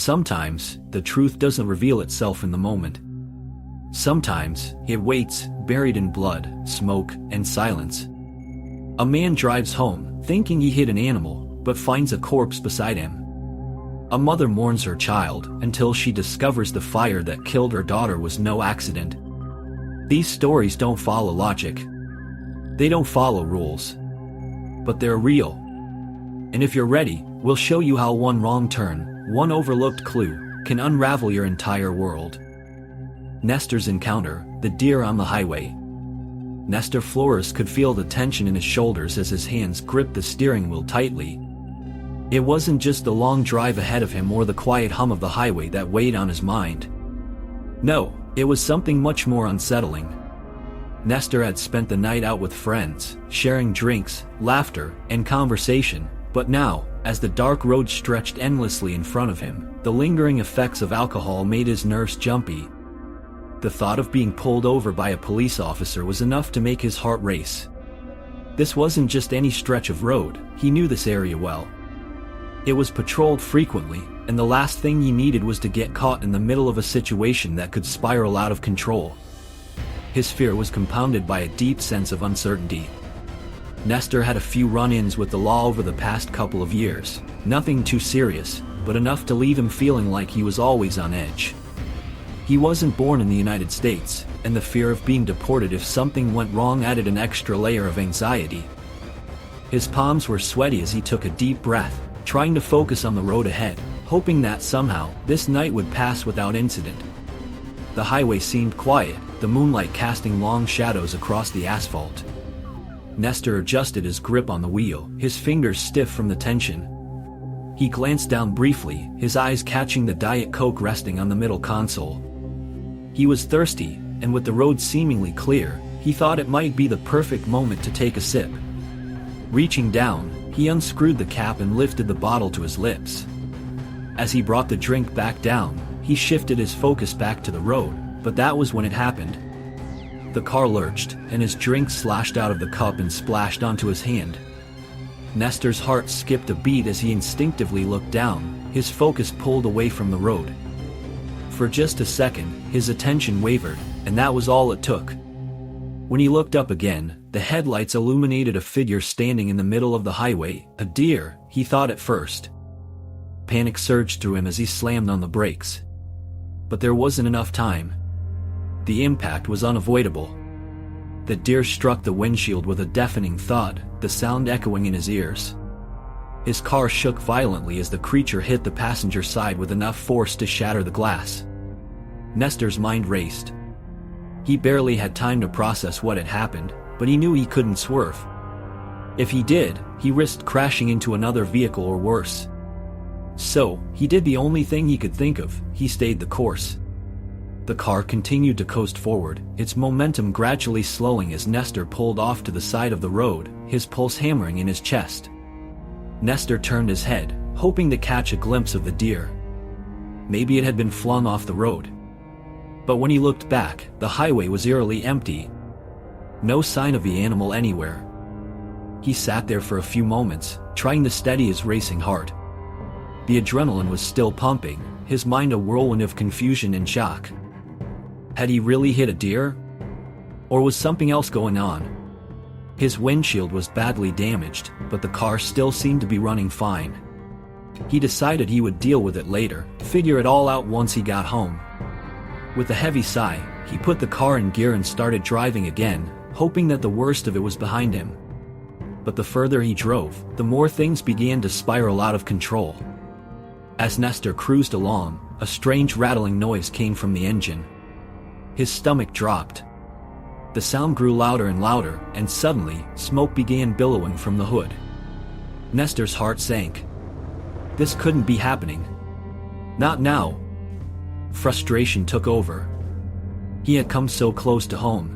Sometimes, the truth doesn't reveal itself in the moment. Sometimes, it waits, buried in blood, smoke, and silence. A man drives home, thinking he hit an animal, but finds a corpse beside him. A mother mourns her child until she discovers the fire that killed her daughter was no accident. These stories don't follow logic. They don't follow rules. But they're real. And if you're ready, we'll show you how one wrong turn, one overlooked clue, can unravel your entire world. Nester's encounter, the deer on the highway. Nester Flores could feel the tension in his shoulders as his hands gripped the steering wheel tightly. It wasn't just the long drive ahead of him or the quiet hum of the highway that weighed on his mind. No, it was something much more unsettling. Nester had spent the night out with friends, sharing drinks, laughter, and conversation, but now, as the dark road stretched endlessly in front of him, the lingering effects of alcohol made his nerves jumpy. The thought of being pulled over by a police officer was enough to make his heart race. This wasn't just any stretch of road, he knew this area well. It was patrolled frequently, and the last thing he needed was to get caught in the middle of a situation that could spiral out of control. His fear was compounded by a deep sense of uncertainty. Nester had a few run-ins with the law over the past couple of years, nothing too serious, but enough to leave him feeling like he was always on edge. He wasn't born in the United States, and the fear of being deported if something went wrong added an extra layer of anxiety. His palms were sweaty as he took a deep breath, trying to focus on the road ahead, hoping that somehow, this night would pass without incident. The highway seemed quiet, the moonlight casting long shadows across the asphalt. Nester adjusted his grip on the wheel, his fingers stiff from the tension. He glanced down briefly, his eyes catching the Diet Coke resting on the middle console. He was thirsty, and with the road seemingly clear, he thought it might be the perfect moment to take a sip. Reaching down, he unscrewed the cap and lifted the bottle to his lips. As he brought the drink back down, he shifted his focus back to the road, but that was when it happened. The car lurched, and his drink slashed out of the cup and splashed onto his hand. Nester's heart skipped a beat as he instinctively looked down, his focus pulled away from the road. For just a second, his attention wavered, and that was all it took. When he looked up again, the headlights illuminated a figure standing in the middle of the highway, a deer, he thought at first. Panic surged through him as he slammed on the brakes. But there wasn't enough time. The impact was unavoidable. The deer struck the windshield with a deafening thud, the sound echoing in his ears. His car shook violently as the creature hit the passenger side with enough force to shatter the glass. Nester's mind raced. He barely had time to process what had happened, but he knew he couldn't swerve. If he did, he risked crashing into another vehicle or worse. So, he did the only thing he could think of, he stayed the course. The car continued to coast forward, its momentum gradually slowing as Nester pulled off to the side of the road, his pulse hammering in his chest. Nester turned his head, hoping to catch a glimpse of the deer. Maybe it had been flung off the road. But when he looked back, the highway was eerily empty. No sign of the animal anywhere. He sat there for a few moments, trying to steady his racing heart. The adrenaline was still pumping, his mind a whirlwind of confusion and shock. Had he really hit a deer? Or was something else going on? His windshield was badly damaged, but the car still seemed to be running fine. He decided he would deal with it later, figure it all out once he got home. With a heavy sigh, he put the car in gear and started driving again, hoping that the worst of it was behind him. But the further he drove, the more things began to spiral out of control. As Nester cruised along, a strange rattling noise came from the engine. His stomach dropped. The sound grew louder and louder, and suddenly, smoke began billowing from the hood. Nester's heart sank. This couldn't be happening. Not now. Frustration took over. He had come so close to home.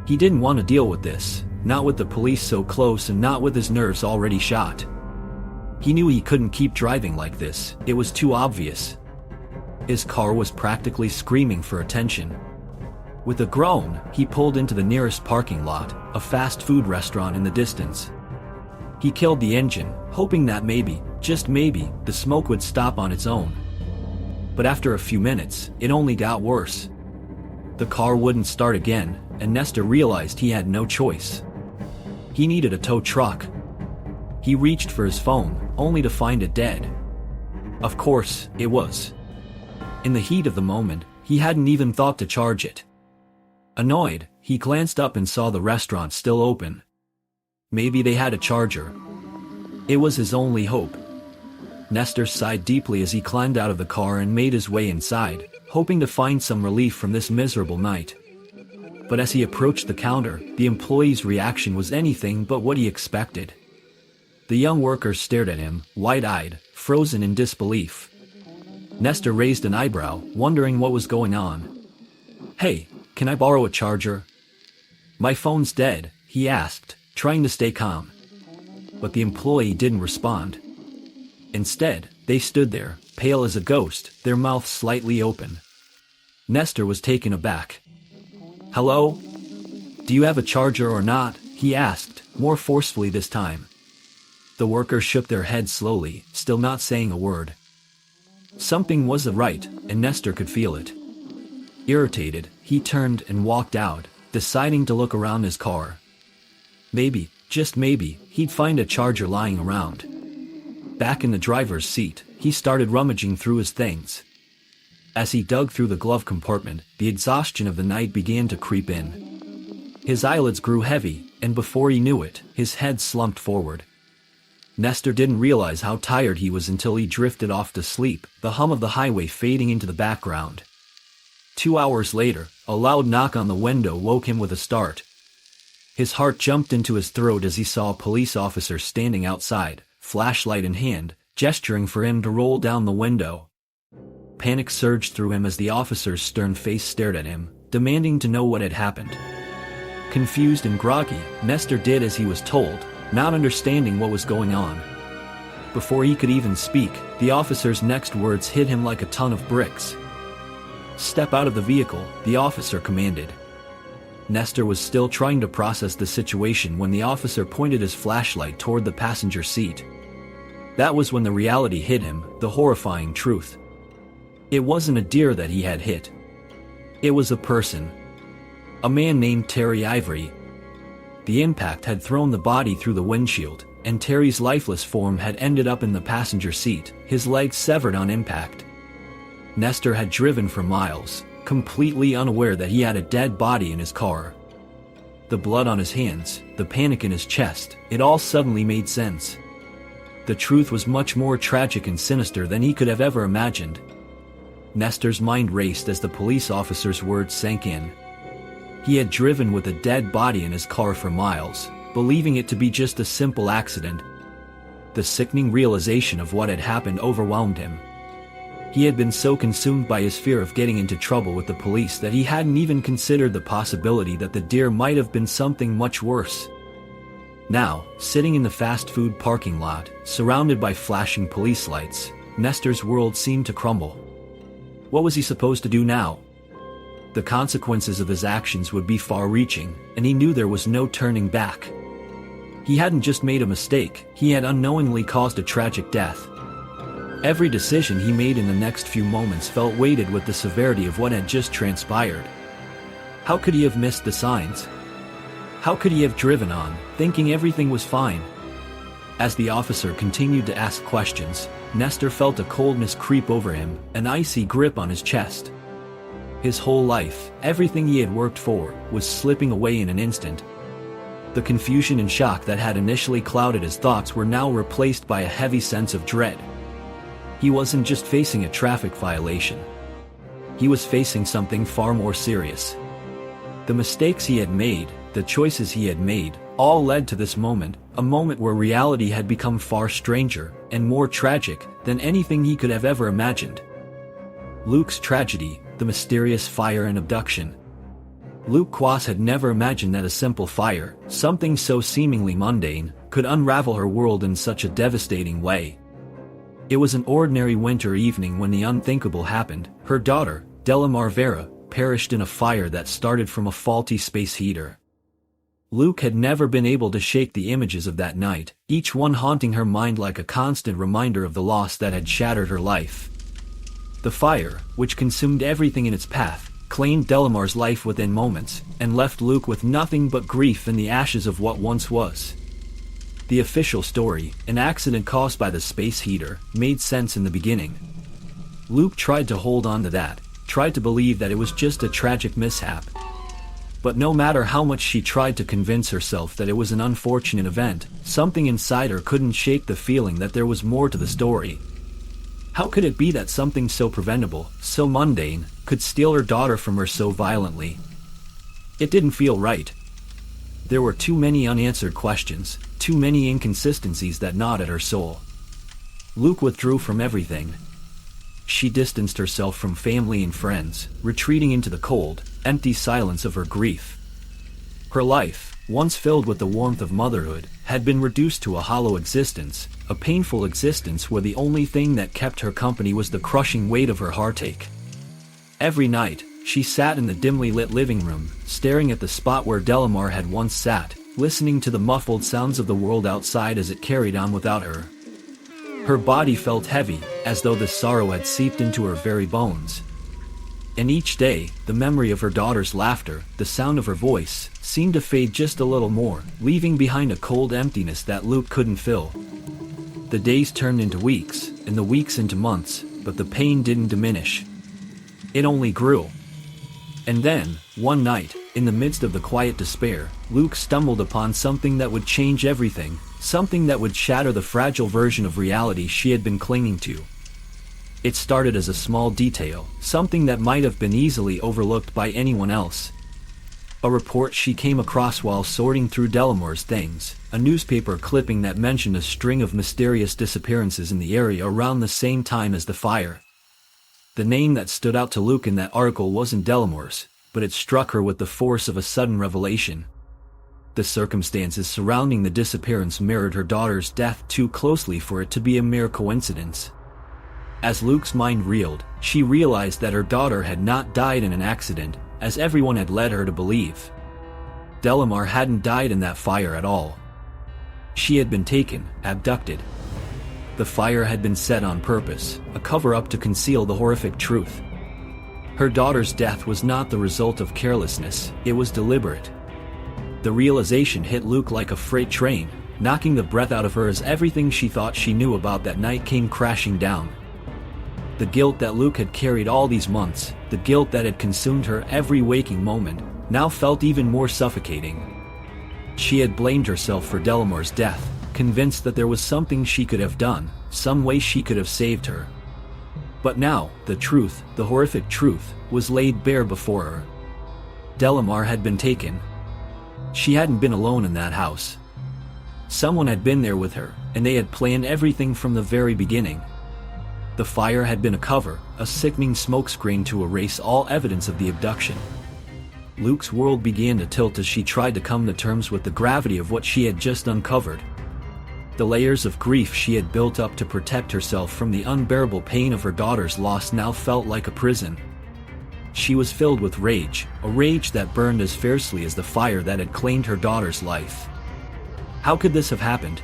He didn't want to deal with this, not with the police so close and not with his nerves already shot. He knew he couldn't keep driving like this, it was too obvious. His car was practically screaming for attention. With a groan, he pulled into the nearest parking lot, a fast food restaurant in the distance. He killed the engine, hoping that maybe, just maybe, the smoke would stop on its own. But after a few minutes, it only got worse. The car wouldn't start again, and Nester realized he had no choice. He needed a tow truck. He reached for his phone, only to find it dead. Of course, it was. In the heat of the moment, he hadn't even thought to charge it. Annoyed, he glanced up and saw the restaurant still open. Maybe they had a charger. It was his only hope. Nester sighed deeply as he climbed out of the car and made his way inside, hoping to find some relief from this miserable night. But as he approached the counter, the employee's reaction was anything but what he expected. The young worker stared at him, wide-eyed, frozen in disbelief. Nester raised an eyebrow, wondering what was going on. "Hey, can I borrow a charger?" "My phone's dead," he asked, trying to stay calm. But the employee didn't respond. Instead, they stood there, pale as a ghost, their mouths slightly open. Nester was taken aback. "Hello? Do you have a charger or not?" he asked, more forcefully this time. The workers shook their heads slowly, still not saying a word. Something wasn't right, and Nester could feel it. Irritated, he turned and walked out, deciding to look around his car. Maybe, just maybe, he'd find a charger lying around. Back in the driver's seat, he started rummaging through his things. As he dug through the glove compartment, the exhaustion of the night began to creep in. His eyelids grew heavy, and before he knew it, his head slumped forward. Nester didn't realize how tired he was until he drifted off to sleep, the hum of the highway fading into the background. 2 hours later, a loud knock on the window woke him with a start. His heart jumped into his throat as he saw a police officer standing outside, flashlight in hand, gesturing for him to roll down the window. Panic surged through him as the officer's stern face stared at him, demanding to know what had happened. Confused and groggy, Nester did as he was told, not understanding what was going on. Before he could even speak, the officer's next words hit him like a ton of bricks. "Step out of the vehicle," the officer commanded. Nester was still trying to process the situation when the officer pointed his flashlight toward the passenger seat. That was when the reality hit him, the horrifying truth. It wasn't a deer that he had hit. It was a person. A man named Terry Ivory. The impact had thrown the body through the windshield, and Terry's lifeless form had ended up in the passenger seat, his legs severed on impact. Nester had driven for miles, completely unaware that he had a dead body in his car. The blood on his hands, the panic in his chest, it all suddenly made sense. The truth was much more tragic and sinister than he could have ever imagined. Nester's mind raced as the police officer's words sank in. He had driven with a dead body in his car for miles, believing it to be just a simple accident. The sickening realization of what had happened overwhelmed him. He had been so consumed by his fear of getting into trouble with the police that he hadn't even considered the possibility that the deer might have been something much worse. Now, sitting in the fast food parking lot, surrounded by flashing police lights, Nester's world seemed to crumble. What was he supposed to do now? The consequences of his actions would be far-reaching, and he knew there was no turning back. He hadn't just made a mistake, he had unknowingly caused a tragic death. Every decision he made in the next few moments felt weighted with the severity of what had just transpired. How could he have missed the signs? How could he have driven on, thinking everything was fine? As the officer continued to ask questions, Nester felt a coldness creep over him, an icy grip on his chest. His whole life, everything he had worked for, was slipping away in an instant. The confusion and shock that had initially clouded his thoughts were now replaced by a heavy sense of dread. He wasn't just facing a traffic violation. He was facing something far more serious. The mistakes he had made, the choices he had made, all led to this moment, a moment where reality had become far stranger and more tragic than anything he could have ever imagined. Luc's tragedy, the mysterious fire and abduction. Luc Quas had never imagined that a simple fire, something so seemingly mundane, could unravel her world in such a devastating way. It was an ordinary winter evening when the unthinkable happened. Her daughter, Delamar Vera, perished in a fire that started from a faulty space heater. Luc had never been able to shake the images of that night, each one haunting her mind like a constant reminder of the loss that had shattered her life. The fire, which consumed everything in its path, claimed Delamar's life within moments, and left Luc with nothing but grief in the ashes of what once was. The official story, an accident caused by the space heater, made sense in the beginning. Luc tried to hold on to that, tried to believe that it was just a tragic mishap. But no matter how much she tried to convince herself that it was an unfortunate event, something inside her couldn't shake the feeling that there was more to the story. How could it be that something so preventable, so mundane, could steal her daughter from her so violently? It didn't feel right. There were too many unanswered questions, too many inconsistencies that gnawed at her soul. Luc withdrew from everything. She distanced herself from family and friends, retreating into the cold, empty silence of her grief. Her life, once filled with the warmth of motherhood, had been reduced to a hollow existence, a painful existence where the only thing that kept her company was the crushing weight of her heartache. Every night, she sat in the dimly lit living room, staring at the spot where Delamar had once sat, listening to the muffled sounds of the world outside as it carried on without her. Her body felt heavy, as though the sorrow had seeped into her very bones. And each day, the memory of her daughter's laughter, the sound of her voice, seemed to fade just a little more, leaving behind a cold emptiness that Luc couldn't fill. The days turned into weeks, and the weeks into months, but the pain didn't diminish. It only grew. And then, one night, in the midst of the quiet despair, Luc stumbled upon something that would change everything, something that would shatter the fragile version of reality she had been clinging to. It started as a small detail, something that might have been easily overlooked by anyone else. A report she came across while sorting through Delamar's things, a newspaper clipping that mentioned a string of mysterious disappearances in the area around the same time as the fire. The name that stood out to Luc in that article wasn't Delamar's, but it struck her with the force of a sudden revelation. The circumstances surrounding the disappearance mirrored her daughter's death too closely for it to be a mere coincidence. As Luc's mind reeled, she realized that her daughter had not died in an accident, as everyone had led her to believe. Delamar hadn't died in that fire at all. She had been taken, abducted. The fire had been set on purpose, a cover-up to conceal the horrific truth. Her daughter's death was not the result of carelessness, it was deliberate. The realization hit Luc like a freight train, knocking the breath out of her as everything she thought she knew about that night came crashing down. The guilt that Luc had carried all these months, the guilt that had consumed her every waking moment, now felt even more suffocating. She had blamed herself for Delamar's death, convinced that there was something she could have done, some way she could have saved her. But now, the truth, the horrific truth, was laid bare before her. Delamar had been taken. She hadn't been alone in that house. Someone had been there with her, and they had planned everything from the very beginning. The fire had been a cover, a sickening smokescreen to erase all evidence of the abduction. Luc's world began to tilt as she tried to come to terms with the gravity of what she had just uncovered. The layers of grief she had built up to protect herself from the unbearable pain of her daughter's loss now felt like a prison. She was filled with rage, a rage that burned as fiercely as the fire that had claimed her daughter's life. How could this have happened?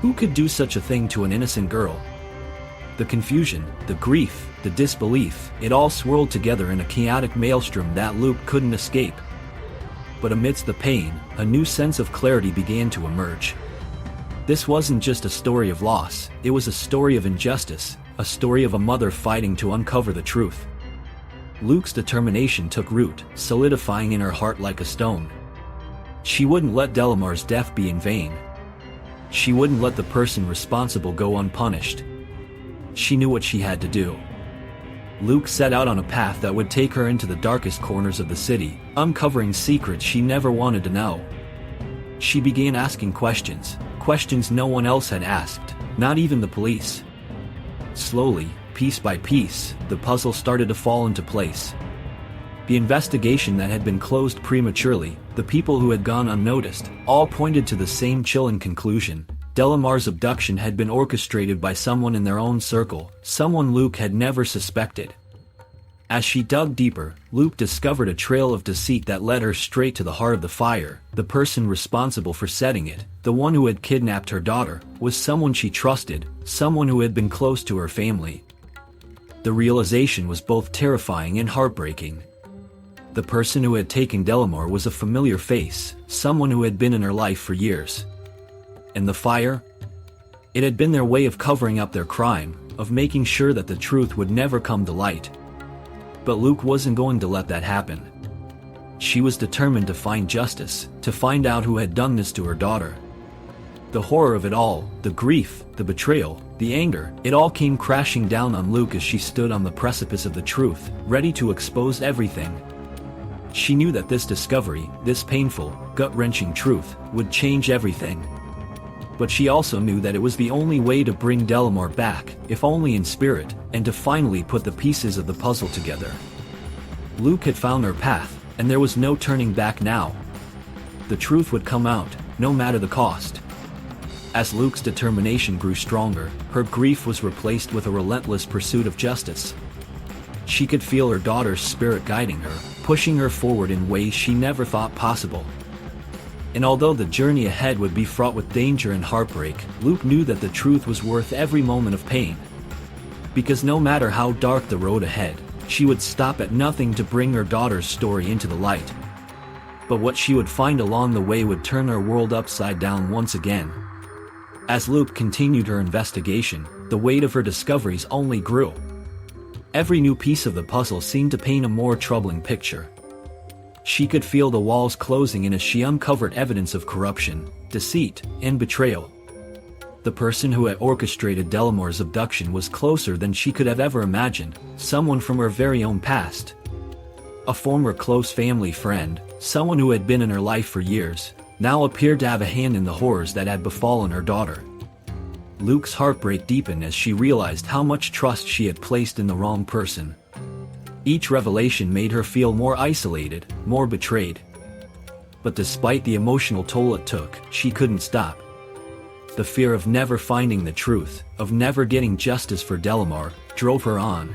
Who could do such a thing to an innocent girl? The confusion, the grief, the disbelief, it all swirled together in a chaotic maelstrom that Luc couldn't escape. But amidst the pain, a new sense of clarity began to emerge. This wasn't just a story of loss, it was a story of injustice, a story of a mother fighting to uncover the truth. Luc's determination took root, solidifying in her heart like a stone. She wouldn't let Delamar's death be in vain. She wouldn't let the person responsible go unpunished. She knew what she had to do. Luc set out on a path that would take her into the darkest corners of the city, uncovering secrets she never wanted to know. She began asking questions, questions no one else had asked, not even the police. Slowly, piece by piece, the puzzle started to fall into place. The investigation that had been closed prematurely, the people who had gone unnoticed, all pointed to the same chilling conclusion. Delamar's abduction had been orchestrated by someone in their own circle, someone Luc had never suspected. As she dug deeper, Luc discovered a trail of deceit that led her straight to the heart of the fire. The person responsible for setting it, the one who had kidnapped her daughter, was someone she trusted, someone who had been close to her family. The realization was both terrifying and heartbreaking. The person who had taken Delamore was a familiar face, someone who had been in her life for years. And the fire? It had been their way of covering up their crime, of making sure that the truth would never come to light. But Luc wasn't going to let that happen. She was determined to find justice, to find out who had done this to her daughter. The horror of it all, the grief, the betrayal, the anger, it all came crashing down on Luc as she stood on the precipice of the truth, ready to expose everything. She knew that this discovery, this painful, gut-wrenching truth, would change everything. But she also knew that it was the only way to bring Delamore back, if only in spirit, and to finally put the pieces of the puzzle together. Luc had found her path, and there was no turning back now. The truth would come out, no matter the cost. As Luc's determination grew stronger, her grief was replaced with a relentless pursuit of justice. She could feel her daughter's spirit guiding her, pushing her forward in ways she never thought possible. And although the journey ahead would be fraught with danger and heartbreak, Luc knew that the truth was worth every moment of pain. Because no matter how dark the road ahead, she would stop at nothing to bring her daughter's story into the light. But what she would find along the way would turn her world upside down once again. As Luc continued her investigation, the weight of her discoveries only grew. Every new piece of the puzzle seemed to paint a more troubling picture. She could feel the walls closing in as she uncovered evidence of corruption, deceit, and betrayal. The person who had orchestrated Delamore's abduction was closer than she could have ever imagined, someone from her very own past. A former close family friend, someone who had been in her life for years, now appeared to have a hand in the horrors that had befallen her daughter. Luc's heartbreak deepened as she realized how much trust she had placed in the wrong person. Each revelation made her feel more isolated, more betrayed. But despite the emotional toll it took, she couldn't stop. The fear of never finding the truth, of never getting justice for Delamore, drove her on.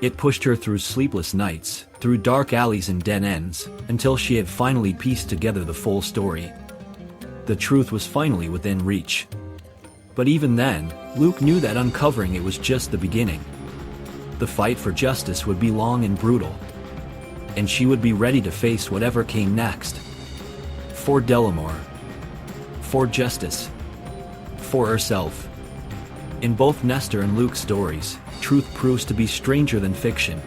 It pushed her through sleepless nights, through dark alleys and dead ends, until she had finally pieced together the full story. The truth was finally within reach. But even then, Luc knew that uncovering it was just the beginning. The fight for justice would be long and brutal. And she would be ready to face whatever came next. For Delamore. For justice. For herself. In both Nester and Luc's stories, truth proves to be stranger than fiction.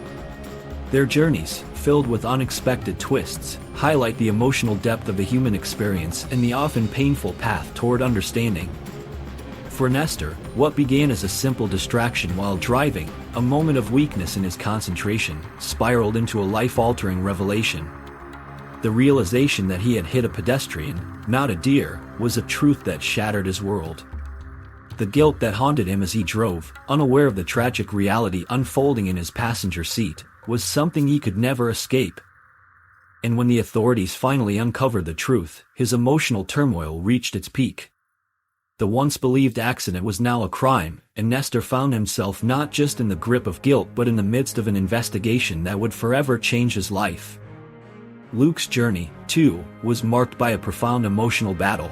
Their journeys, filled with unexpected twists, highlight the emotional depth of the human experience and the often painful path toward understanding. For Nester, what began as a simple distraction while driving, a moment of weakness in his concentration, spiraled into a life-altering revelation. The realization that he had hit a pedestrian, not a deer, was a truth that shattered his world. The guilt that haunted him as he drove, unaware of the tragic reality unfolding in his passenger seat, was something he could never escape. And when the authorities finally uncovered the truth, his emotional turmoil reached its peak. The once believed accident was now a crime, and Nester found himself not just in the grip of guilt but in the midst of an investigation that would forever change his life. Luc's journey, too, was marked by a profound emotional battle.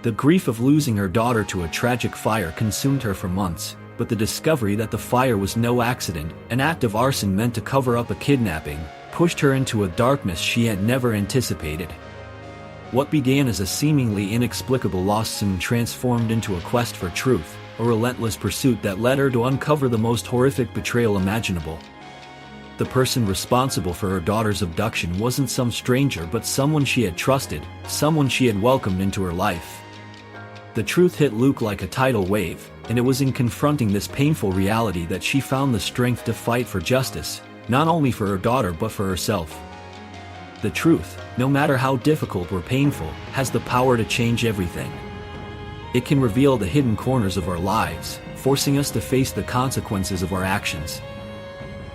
The grief of losing her daughter to a tragic fire consumed her for months, but the discovery that the fire was no accident, an act of arson meant to cover up a kidnapping, pushed her into a darkness she had never anticipated. What began as a seemingly inexplicable loss soon transformed into a quest for truth, a relentless pursuit that led her to uncover the most horrific betrayal imaginable. The person responsible for her daughter's abduction wasn't some stranger but someone she had trusted, someone she had welcomed into her life. The truth hit Luc like a tidal wave, and it was in confronting this painful reality that she found the strength to fight for justice, not only for her daughter but for herself. The truth, no matter how difficult or painful, has the power to change everything. It can reveal the hidden corners of our lives, forcing us to face the consequences of our actions.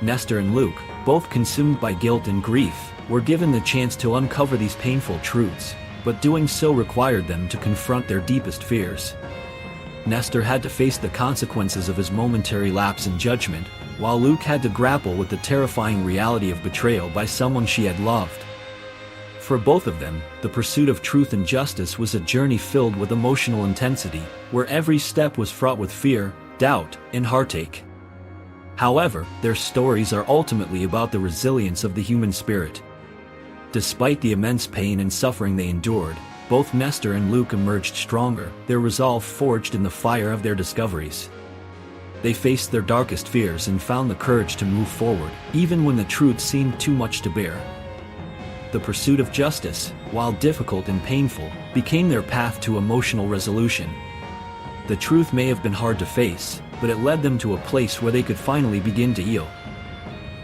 Nester and Luc, both consumed by guilt and grief, were given the chance to uncover these painful truths, but doing so required them to confront their deepest fears. Nester had to face the consequences of his momentary lapse in judgment, while Luc had to grapple with the terrifying reality of betrayal by someone she had loved. For both of them, the pursuit of truth and justice was a journey filled with emotional intensity, where every step was fraught with fear, doubt, and heartache. However, their stories are ultimately about the resilience of the human spirit. Despite the immense pain and suffering they endured, both Nester and Luc emerged stronger, their resolve forged in the fire of their discoveries. They faced their darkest fears and found the courage to move forward, even when the truth seemed too much to bear. The pursuit of justice, while difficult and painful, became their path to emotional resolution. The truth may have been hard to face, but it led them to a place where they could finally begin to heal.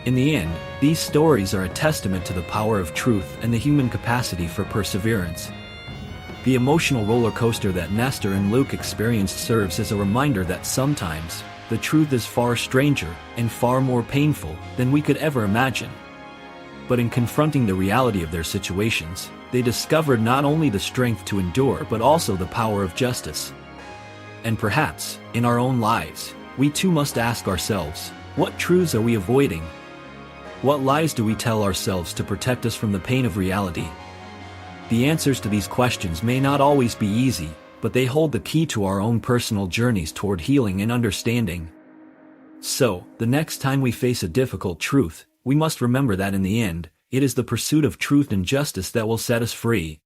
In the end, these stories are a testament to the power of truth and the human capacity for perseverance. The emotional roller coaster that Nester and Luc experienced serves as a reminder that sometimes, the truth is far stranger and far more painful than we could ever imagine. But in confronting the reality of their situations, they discovered not only the strength to endure but also the power of justice. And perhaps, in our own lives, we too must ask ourselves, what truths are we avoiding? What lies do we tell ourselves to protect us from the pain of reality? The answers to these questions may not always be easy, but they hold the key to our own personal journeys toward healing and understanding. So, the next time we face a difficult truth, we must remember that in the end, it is the pursuit of truth and justice that will set us free.